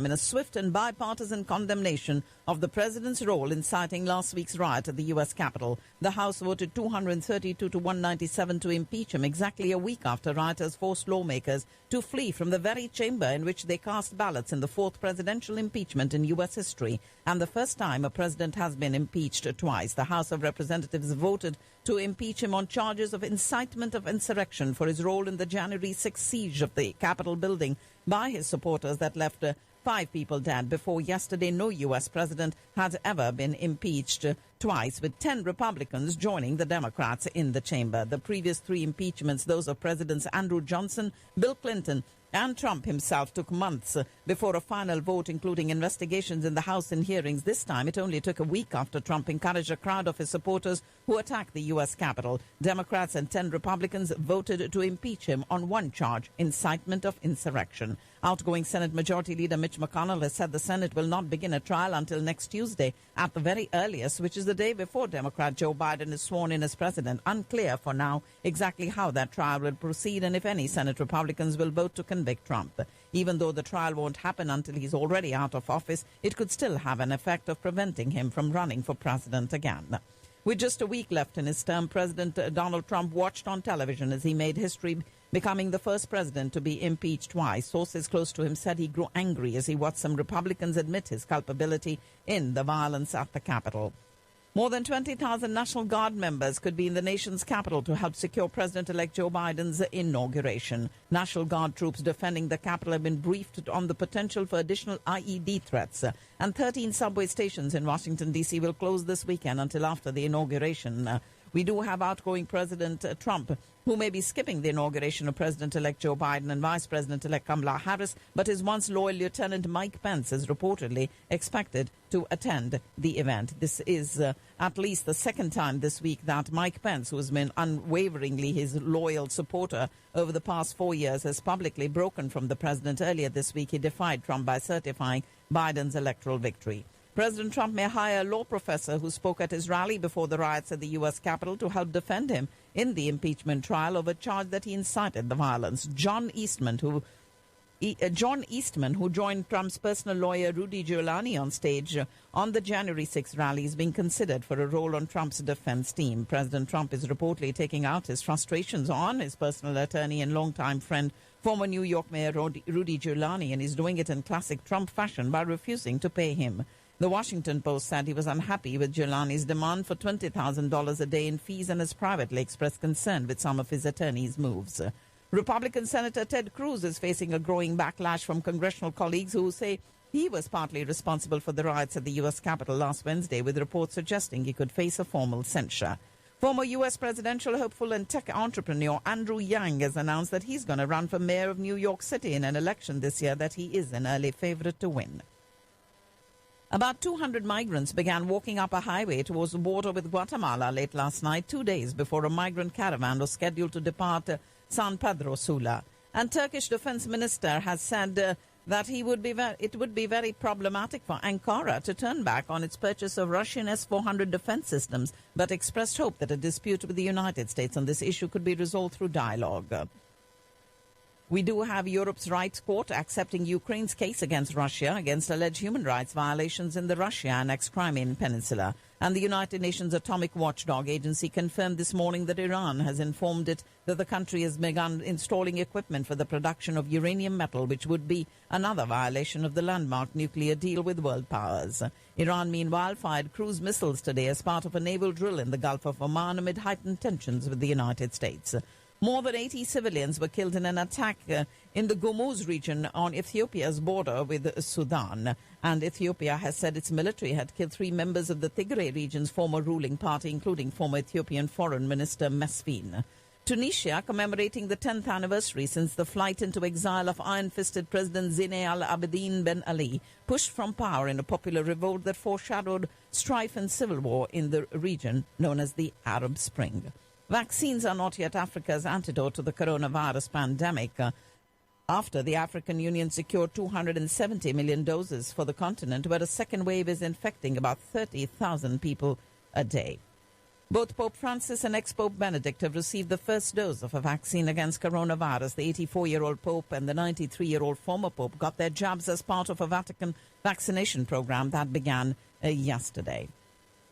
in a swift and bipartisan condemnation of the president's role inciting last week's riot at the U.S. Capitol. The House voted 232 to 197 to impeach him exactly a week after rioters forced lawmakers to flee from the very chamber in which they cast ballots in the fourth presidential impeachment in U.S. history, and the first time a president has been impeached twice. The House of Representatives voted to impeach him on charges of incitement of insurrection for his role in the January 6th siege of the Capitol building by his supporters that left 5 people dead. Before yesterday, no U.S. president had ever been impeached twice, with 10 Republicans joining the Democrats in the chamber. The previous 3 impeachments, those of Presidents Andrew Johnson, Bill Clinton, and Trump himself, took months before a final vote, including investigations in the House and hearings. This time, it only took a week after Trump encouraged a crowd of his supporters who attacked the U.S. Capitol. Democrats and 10 Republicans voted to impeach him on one charge, incitement of insurrection. Outgoing Senate Majority Leader Mitch McConnell has said the Senate will not begin a trial until next Tuesday at the very earliest, which is the day before Democrat Joe Biden is sworn in as president. Unclear for now exactly how that trial will proceed and if any Senate Republicans will vote to convict Trump. Even though the trial won't happen until he's already out of office, it could still have an effect of preventing him from running for president again. With just a week left in his term, President Donald Trump watched on television as he made history, becoming the first president to be impeached twice. Sources close to him said he grew angry as he watched some Republicans admit his culpability in the violence at the Capitol. More than 20,000 National Guard members could be in the nation's capital to help secure President-elect Joe Biden's inauguration. National Guard troops defending the Capitol have been briefed on the potential for additional IED threats. And 13 subway stations in Washington, D.C. will close this weekend until after the inauguration. We do have outgoing President Trump, who may be skipping the inauguration of President-elect Joe Biden and Vice President-elect Kamala Harris, but his once loyal Lieutenant Mike Pence is reportedly expected to attend the event. This is at least the second time this week that Mike Pence, who has been unwaveringly his loyal supporter over the past 4 years, has publicly broken from the president. Earlier this week, he defied Trump by certifying Biden's electoral victory. President Trump may hire a law professor who spoke at his rally before the riots at the U.S. Capitol to help defend him in the impeachment trial over a charge that he incited the violence. John Eastman, who joined Trump's personal lawyer Rudy Giuliani on stage on the January 6th rally, is being considered for a role on Trump's defense team. President Trump is reportedly taking out his frustrations on his personal attorney and longtime friend, former New York Mayor Rudy Giuliani, and is doing it in classic Trump fashion by refusing to pay him. The Washington Post said he was unhappy with Giuliani's demand for $20,000 a day in fees and has privately expressed concern with some of his attorney's moves. Republican Senator Ted Cruz is facing a growing backlash from congressional colleagues who say he was partly responsible for the riots at the U.S. Capitol last Wednesday, with reports suggesting he could face a formal censure. Former U.S. presidential hopeful and tech entrepreneur Andrew Yang has announced that he's going to run for mayor of New York City in an election this year that he is an early favorite to win. About 200 migrants began walking up a highway towards the border with Guatemala late last night, 2 days before a migrant caravan was scheduled to depart San Pedro Sula. And Turkish defense minister has said that it would be very problematic for Ankara to turn back on its purchase of Russian S-400 defense systems, but expressed hope that a dispute with the United States on this issue could be resolved through dialogue. We do have Europe's rights court accepting Ukraine's case against Russia against alleged human rights violations in the Russia-annexed Crimean Peninsula. And the United Nations Atomic Watchdog Agency confirmed this morning that Iran has informed it that the country has begun installing equipment for the production of uranium metal, which would be another violation of the landmark nuclear deal with world powers. Iran, meanwhile, fired cruise missiles today as part of a naval drill in the Gulf of Oman amid heightened tensions with the United States. More than 80 civilians were killed in an attack in the Gumuz region on Ethiopia's border with Sudan. And Ethiopia has said its military had killed 3 members of the Tigray region's former ruling party, including former Ethiopian Foreign Minister Mesfin. Tunisia, commemorating the 10th anniversary since the flight into exile of iron-fisted President Zine al-Abidine Ben Ali, pushed from power in a popular revolt that foreshadowed strife and civil war in the region known as the Arab Spring. Vaccines are not yet Africa's antidote to the coronavirus pandemic. After the African Union secured 270 million doses for the continent, where a second wave is infecting about 30,000 people a day. Both Pope Francis and ex-Pope Benedict have received the first dose of a vaccine against coronavirus. The 84-year-old Pope and the 93-year-old former Pope got their jabs as part of a Vatican vaccination program that began yesterday.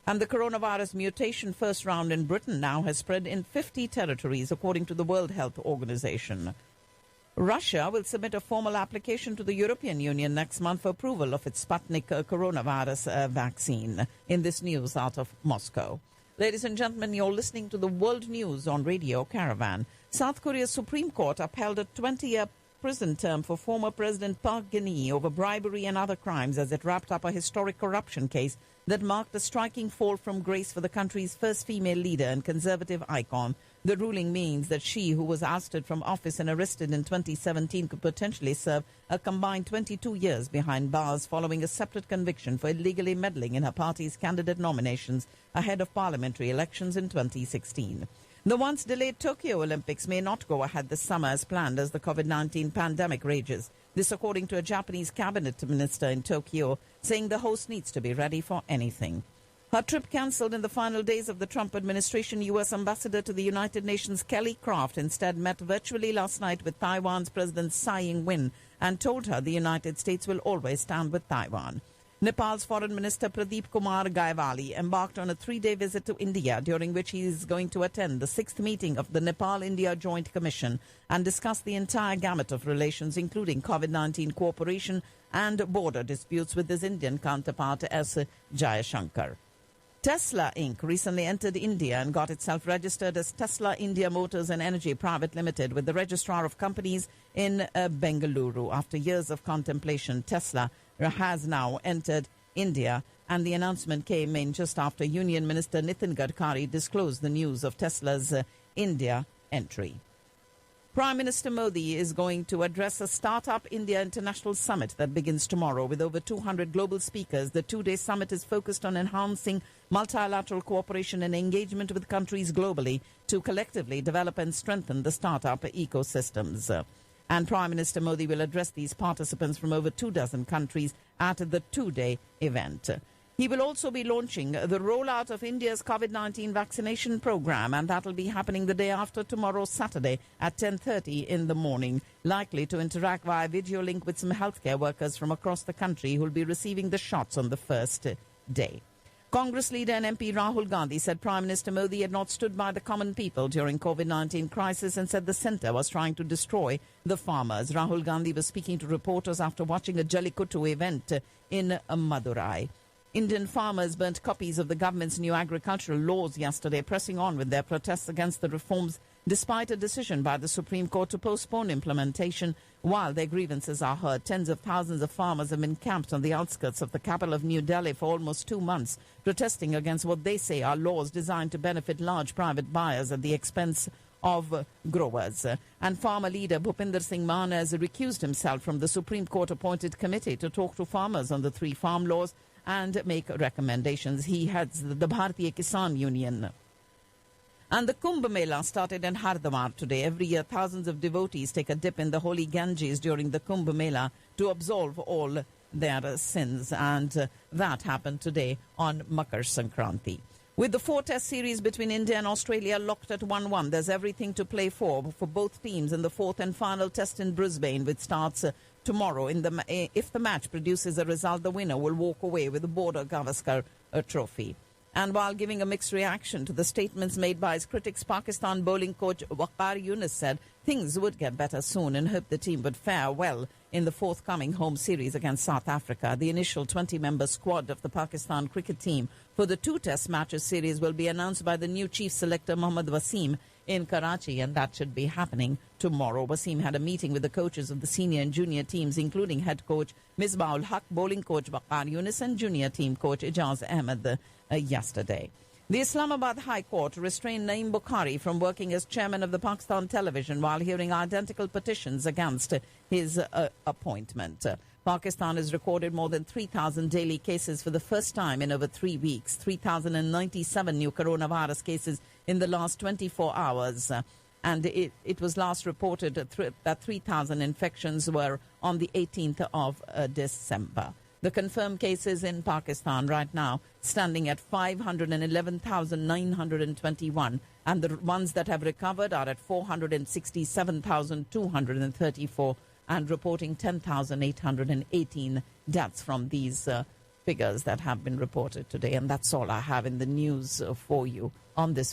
And the coronavirus mutation first round in Britain now has spread in 50 territories, according to the World Health Organization. Russia will submit a formal application to the European Union next month for approval of its Sputnik coronavirus vaccine. In this news out of Moscow. Ladies and gentlemen, you're listening to the World News on Radio Caravan. South Korea's Supreme Court upheld a 20-year prison term for former President Park Geun-hye over bribery and other crimes as it wrapped up a historic corruption case that marked a striking fall from grace for the country's first female leader and conservative icon. The ruling means that she, who was ousted from office and arrested in 2017, could potentially serve a combined 22 years behind bars following a separate conviction for illegally meddling in her party's candidate nominations ahead of parliamentary elections in 2016. The once-delayed Tokyo Olympics may not go ahead this summer as planned as the COVID-19 pandemic rages. This according to a Japanese cabinet minister in Tokyo, saying the host needs to be ready for anything. Her trip cancelled in the final days of the Trump administration, U.S. Ambassador to the United Nations Kelly Craft instead met virtually last night with Taiwan's President Tsai Ing-wen and told her the United States will always stand with Taiwan. Nepal's Foreign Minister Pradeep Kumar Gaiwali embarked on a 3-day visit to India, during which he is going to attend the 6th meeting of the Nepal-India Joint Commission and discuss the entire gamut of relations, including COVID-19 cooperation and border disputes with his Indian counterpart S. Jayashankar. Tesla Inc. recently entered India and got itself registered as Tesla India Motors and Energy Private Limited with the Registrar of Companies in Bengaluru. After years of contemplation, Tesla has now entered India, and the announcement came in just after Union Minister Nitin Gadkari disclosed the news of Tesla's India entry. Prime Minister Modi is going to address a Startup India International Summit that begins tomorrow with over 200 global speakers. The 2-day summit is focused on enhancing multilateral cooperation and engagement with countries globally to collectively develop and strengthen the startup ecosystems. And Prime Minister Modi will address these participants from over 24 countries at the 2-day event. He will also be launching the rollout of India's COVID-19 vaccination program, and that will be happening the day after tomorrow, Saturday, at 10:30 in the morning. Likely to interact via video link with some healthcare workers from across the country who will be receiving the shots on the first day. Congress leader and MP Rahul Gandhi said Prime Minister Modi had not stood by the common people during COVID-19 crisis and said the centre was trying to destroy the farmers. Rahul Gandhi was speaking to reporters after watching a Jallikattu event in Madurai. Indian farmers burnt copies of the government's new agricultural laws yesterday, pressing on with their protests against the reforms despite a decision by the Supreme Court to postpone implementation. While their grievances are heard, tens of thousands of farmers have been camped on the outskirts of the capital of New Delhi for almost 2 months, protesting against what they say are laws designed to benefit large private buyers at the expense of growers. And farmer leader Bhupinder Singh Maan has recused himself from the Supreme Court-appointed committee to talk to farmers on the 3 farm laws and make recommendations. He heads the Bharatiya Kisan Union. And the Kumbh Mela started in Haridwar today. Every year, thousands of devotees take a dip in the holy Ganges during the Kumbh Mela to absolve all their sins. And that happened today on Makar Sankranti. With the 4-test series between India and Australia locked at 1-1, there's everything to play for both teams in the 4th and final test in Brisbane, which starts tomorrow. If the match produces a result, the winner will walk away with the Border Gavaskar trophy. And while giving a mixed reaction to the statements made by his critics, Pakistan bowling coach Waqar Younis said things would get better soon and hoped the team would fare well in the forthcoming home series against South Africa. The initial 20-member squad of the Pakistan cricket team for the 2-test matches series will be announced by the new chief selector Mohammad Wasim in Karachi, and that should be happening tomorrow. Wasim had a meeting with the coaches of the senior and junior teams, including head coach Misbah-ul Haq, bowling coach Waqar Younis, and junior team coach Ijaz Ahmed yesterday. The Islamabad High Court restrained Naeem Bukhari from working as chairman of the Pakistan Television while hearing identical petitions against his appointment. Pakistan has recorded more than 3,000 daily cases for the first time in over 3 weeks, 3,097 new coronavirus cases in the last 24 hours. And it was last reported that 3,000 infections were on the 18th of December. The confirmed cases in Pakistan right now standing at 511,921, and the ones that have recovered are at 467,234, and reporting 10,818 deaths from these figures that have been reported today. And that's all I have in the news for you on this.